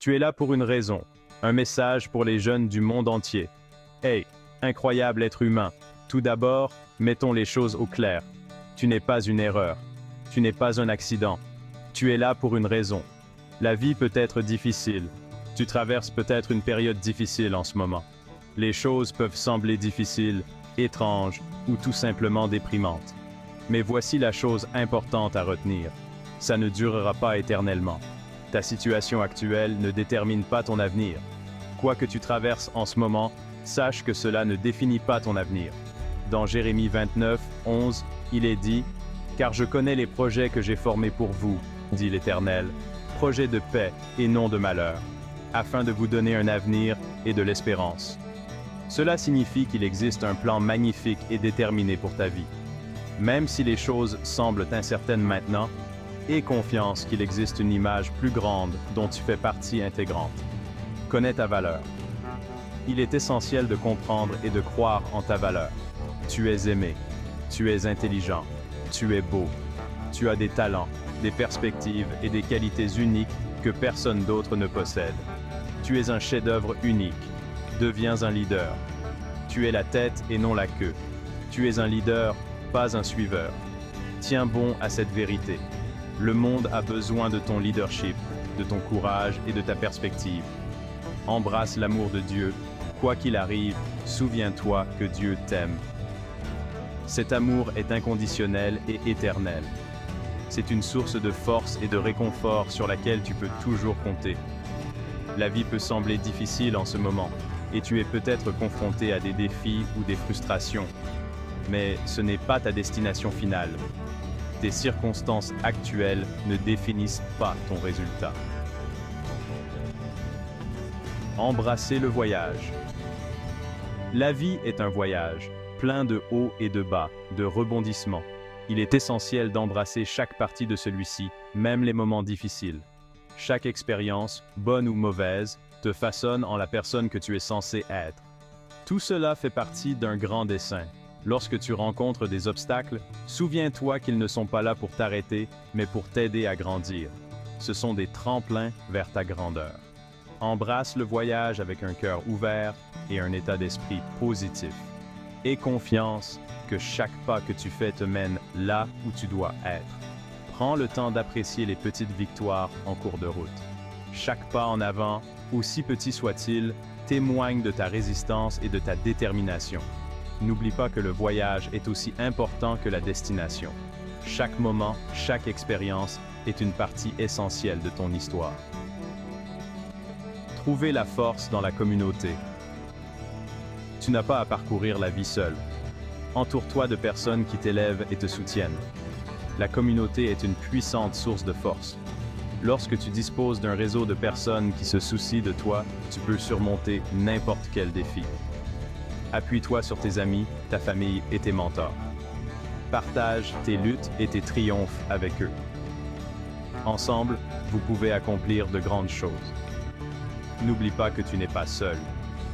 Tu es là pour une raison, un message pour les jeunes du monde entier. Hey, incroyable être humain, tout d'abord, mettons les choses au clair. Tu n'es pas une erreur, tu n'es pas un accident, tu es là pour une raison. La vie peut être difficile, tu traverses peut-être une période difficile en ce moment. Les choses peuvent sembler difficiles, étranges ou tout simplement déprimantes. Mais voici la chose importante à retenir. Ça ne durera pas éternellement. Ta situation actuelle ne détermine pas ton avenir. Quoi que tu traverses en ce moment, sache que cela ne définit pas ton avenir. Dans Jérémie 29, 11, il est dit « Car je connais les projets que j'ai formés pour vous, dit l'Éternel, projets de paix et non de malheur, afin de vous donner un avenir et de l'espérance. » Cela signifie qu'il existe un plan magnifique et déterminé pour ta vie. Même si les choses semblent incertaines maintenant, aie confiance qu'il existe une image plus grande dont tu fais partie intégrante. Connais ta valeur. Il est essentiel de comprendre et de croire en ta valeur. Tu es aimé, tu es intelligent, tu es beau, tu as des talents, des perspectives et des qualités uniques que personne d'autre ne possède. Tu es un chef-d'œuvre unique. Deviens un leader. Tu es la tête et non la queue. Tu es un leader, pas un suiveur. Tiens bon à cette vérité. Le monde a besoin de ton leadership, de ton courage et de ta perspective. Embrasse l'amour de Dieu. Quoi qu'il arrive, souviens-toi que Dieu t'aime. Cet amour est inconditionnel et éternel. C'est une source de force et de réconfort sur laquelle tu peux toujours compter. La vie peut sembler difficile en ce moment, et tu es peut-être confronté à des défis ou des frustrations. Mais ce n'est pas ta destination finale. Tes circonstances actuelles ne définissent pas ton résultat. Embrassez le voyage. La vie est un voyage, plein de hauts et de bas, de rebondissements. Il est essentiel d'embrasser chaque partie de celui-ci, même les moments difficiles. Chaque expérience, bonne ou mauvaise, te façonne en la personne que tu es censé être. Tout cela fait partie d'un grand dessein. Lorsque tu rencontres des obstacles, souviens-toi qu'ils ne sont pas là pour t'arrêter, mais pour t'aider à grandir. Ce sont des tremplins vers ta grandeur. Embrasse le voyage avec un cœur ouvert et un état d'esprit positif. Aie confiance que chaque pas que tu fais te mène là où tu dois être. Prends le temps d'apprécier les petites victoires en cours de route. Chaque pas en avant, aussi petit soit-il, témoigne de ta résistance et de ta détermination. N'oublie pas que le voyage est aussi important que la destination. Chaque moment, chaque expérience est une partie essentielle de ton histoire. Trouver la force dans la communauté. Tu n'as pas à parcourir la vie seul. Entoure-toi de personnes qui t'élèvent et te soutiennent. La communauté est une puissante source de force. Lorsque tu disposes d'un réseau de personnes qui se soucient de toi, tu peux surmonter n'importe quel défi. Appuie-toi sur tes amis, ta famille et tes mentors. Partage tes luttes et tes triomphes avec eux. Ensemble, vous pouvez accomplir de grandes choses. N'oublie pas que tu n'es pas seul.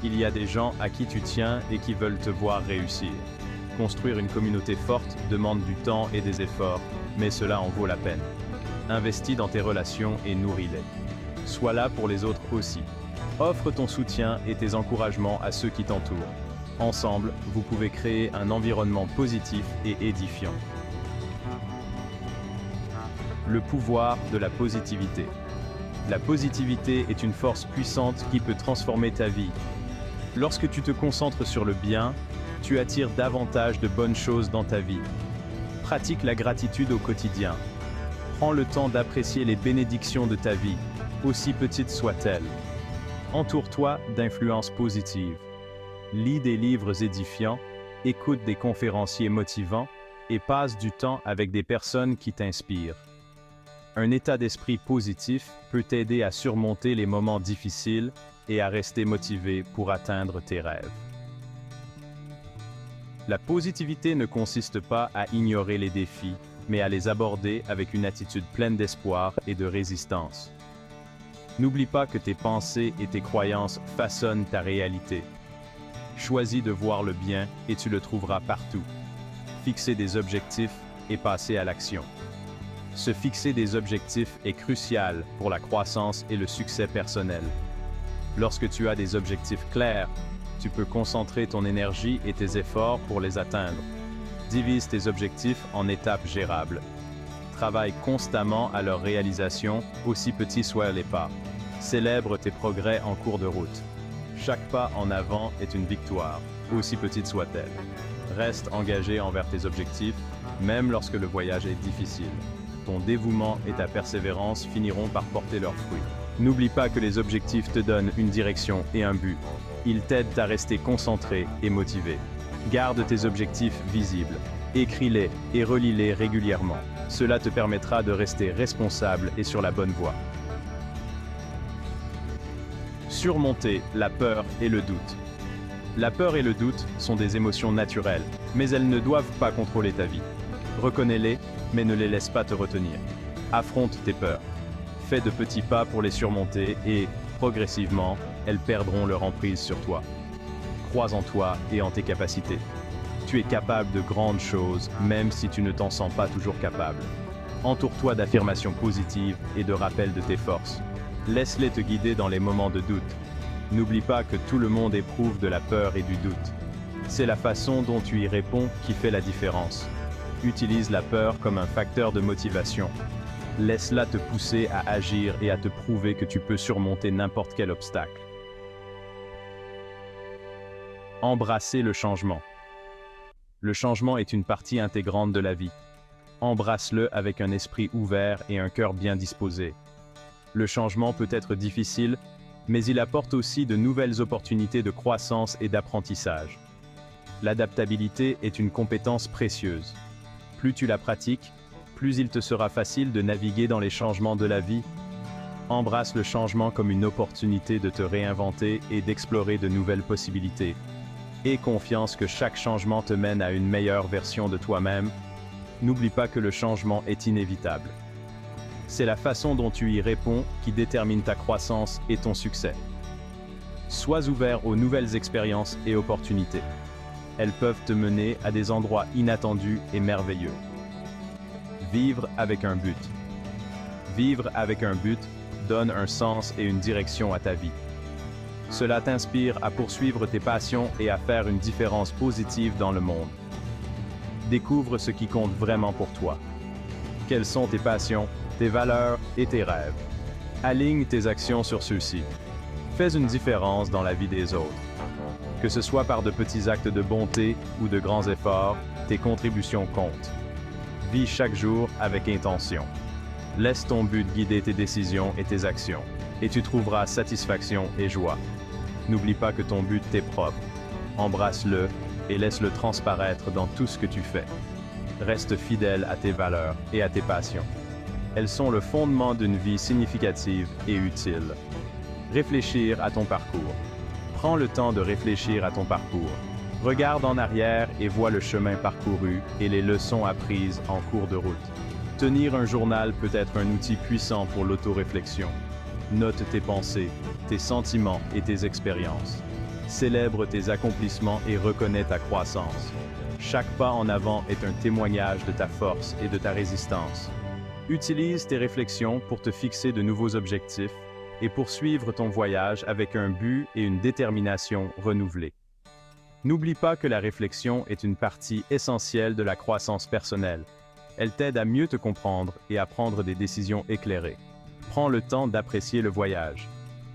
Il y a des gens à qui tu tiens et qui veulent te voir réussir. Construire une communauté forte demande du temps et des efforts, mais cela en vaut la peine. Investis dans tes relations et nourris-les. Sois là pour les autres aussi. Offre ton soutien et tes encouragements à ceux qui t'entourent. Ensemble, vous pouvez créer un environnement positif et édifiant. Le pouvoir de la positivité. La positivité est une force puissante qui peut transformer ta vie. Lorsque tu te concentres sur le bien, tu attires davantage de bonnes choses dans ta vie. Pratique la gratitude au quotidien. Prends le temps d'apprécier les bénédictions de ta vie, aussi petites soient-elles. Entoure-toi d'influences positives. Lis des livres édifiants, écoute des conférenciers motivants et passe du temps avec des personnes qui t'inspirent. Un état d'esprit positif peut t'aider à surmonter les moments difficiles et à rester motivé pour atteindre tes rêves. La positivité ne consiste pas à ignorer les défis, mais à les aborder avec une attitude pleine d'espoir et de résistance. N'oublie pas que tes pensées et tes croyances façonnent ta réalité. Choisis de voir le bien et tu le trouveras partout. Fixez des objectifs et passez à l'action. Se fixer des objectifs est crucial pour la croissance et le succès personnel. Lorsque tu as des objectifs clairs, tu peux concentrer ton énergie et tes efforts pour les atteindre. Divise tes objectifs en étapes gérables. Travaille constamment à leur réalisation, aussi petits soient les pas. Célèbre tes progrès en cours de route. Chaque pas en avant est une victoire, aussi petite soit-elle. Reste engagé envers tes objectifs, même lorsque le voyage est difficile. Ton dévouement et ta persévérance finiront par porter leurs fruits. N'oublie pas que les objectifs te donnent une direction et un but. Ils t'aident à rester concentré et motivé. Garde tes objectifs visibles. Écris-les et relis-les régulièrement. Cela te permettra de rester responsable et sur la bonne voie. Surmonter la peur et le doute. La peur et le doute sont des émotions naturelles, mais elles ne doivent pas contrôler ta vie. Reconnais-les, mais ne les laisse pas te retenir. Affronte tes peurs. Fais de petits pas pour les surmonter et, progressivement, elles perdront leur emprise sur toi. Crois en toi et en tes capacités. Tu es capable de grandes choses, même si tu ne t'en sens pas toujours capable. Entoure-toi d'affirmations positives et de rappels de tes forces. Laisse-les te guider dans les moments de doute. N'oublie pas que tout le monde éprouve de la peur et du doute. C'est la façon dont tu y réponds qui fait la différence. Utilise la peur comme un facteur de motivation. Laisse-la te pousser à agir et à te prouver que tu peux surmonter n'importe quel obstacle. Embrasser le changement. Le changement est une partie intégrante de la vie. Embrasse-le avec un esprit ouvert et un cœur bien disposé. Le changement peut être difficile, mais il apporte aussi de nouvelles opportunités de croissance et d'apprentissage. L'adaptabilité est une compétence précieuse. Plus tu la pratiques, plus il te sera facile de naviguer dans les changements de la vie. Embrasse le changement comme une opportunité de te réinventer et d'explorer de nouvelles possibilités. Aie confiance que chaque changement te mène à une meilleure version de toi-même. N'oublie pas que le changement est inévitable. C'est la façon dont tu y réponds qui détermine ta croissance et ton succès. Sois ouvert aux nouvelles expériences et opportunités. Elles peuvent te mener à des endroits inattendus et merveilleux. Vivre avec un but. Vivre avec un but donne un sens et une direction à ta vie. Cela t'inspire à poursuivre tes passions et à faire une différence positive dans le monde. Découvre ce qui compte vraiment pour toi. Quelles sont tes passions, tes valeurs et tes rêves? Aligne tes actions sur ceux-ci. Fais une différence dans la vie des autres. Que ce soit par de petits actes de bonté ou de grands efforts, tes contributions comptent. Vis chaque jour avec intention. Laisse ton but guider tes décisions et tes actions, et tu trouveras satisfaction et joie. N'oublie pas que ton but t'est propre. Embrasse-le et laisse-le transparaître dans tout ce que tu fais. Reste fidèle à tes valeurs et à tes passions. Elles sont le fondement d'une vie significative et utile. Réfléchir à ton parcours. Prends le temps de réfléchir à ton parcours. Regarde en arrière et vois le chemin parcouru et les leçons apprises en cours de route. Tenir un journal peut être un outil puissant pour l'autoréflexion. Note tes pensées, tes sentiments et tes expériences. Célèbre tes accomplissements et reconnais ta croissance. Chaque pas en avant est un témoignage de ta force et de ta résistance. Utilise tes réflexions pour te fixer de nouveaux objectifs et poursuivre ton voyage avec un but et une détermination renouvelée. N'oublie pas que la réflexion est une partie essentielle de la croissance personnelle. Elle t'aide à mieux te comprendre et à prendre des décisions éclairées. Prends le temps d'apprécier le voyage.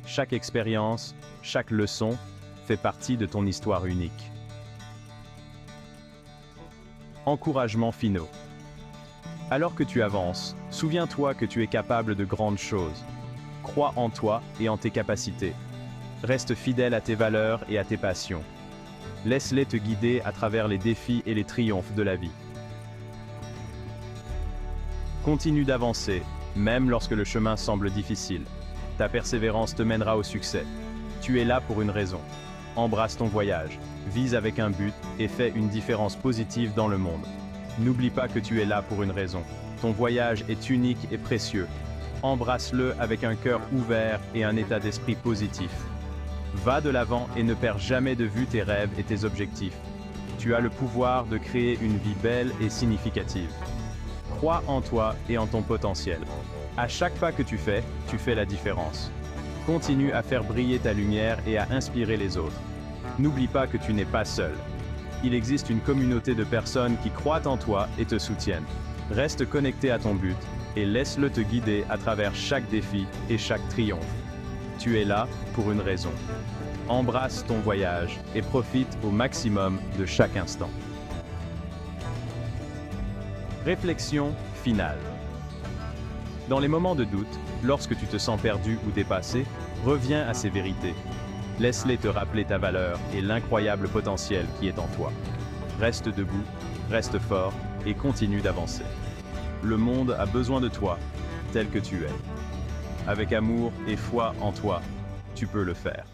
Chaque expérience, chaque leçon fait partie de ton histoire unique. Encouragements finaux. Alors que tu avances, souviens-toi que tu es capable de grandes choses. Crois en toi et en tes capacités. Reste fidèle à tes valeurs et à tes passions. Laisse-les te guider à travers les défis et les triomphes de la vie. Continue d'avancer, même lorsque le chemin semble difficile. Ta persévérance te mènera au succès. Tu es là pour une raison. Embrasse ton voyage, vise avec un but et fais une différence positive dans le monde. N'oublie pas que tu es là pour une raison. Ton voyage est unique et précieux. Embrasse-le avec un cœur ouvert et un état d'esprit positif. Va de l'avant et ne perds jamais de vue tes rêves et tes objectifs. Tu as le pouvoir de créer une vie belle et significative. Crois en toi et en ton potentiel. À chaque pas que tu fais la différence. Continue à faire briller ta lumière et à inspirer les autres. N'oublie pas que tu n'es pas seul. Il existe une communauté de personnes qui croient en toi et te soutiennent. Reste connecté à ton but et laisse-le te guider à travers chaque défi et chaque triomphe. Tu es là pour une raison. Embrasse ton voyage et profite au maximum de chaque instant. Réflexion finale. Dans les moments de doute, lorsque tu te sens perdu ou dépassé, reviens à ces vérités. Laisse-les te rappeler ta valeur et l'incroyable potentiel qui est en toi. Reste debout, reste fort et continue d'avancer. Le monde a besoin de toi, tel que tu es. Avec amour et foi en toi, tu peux le faire.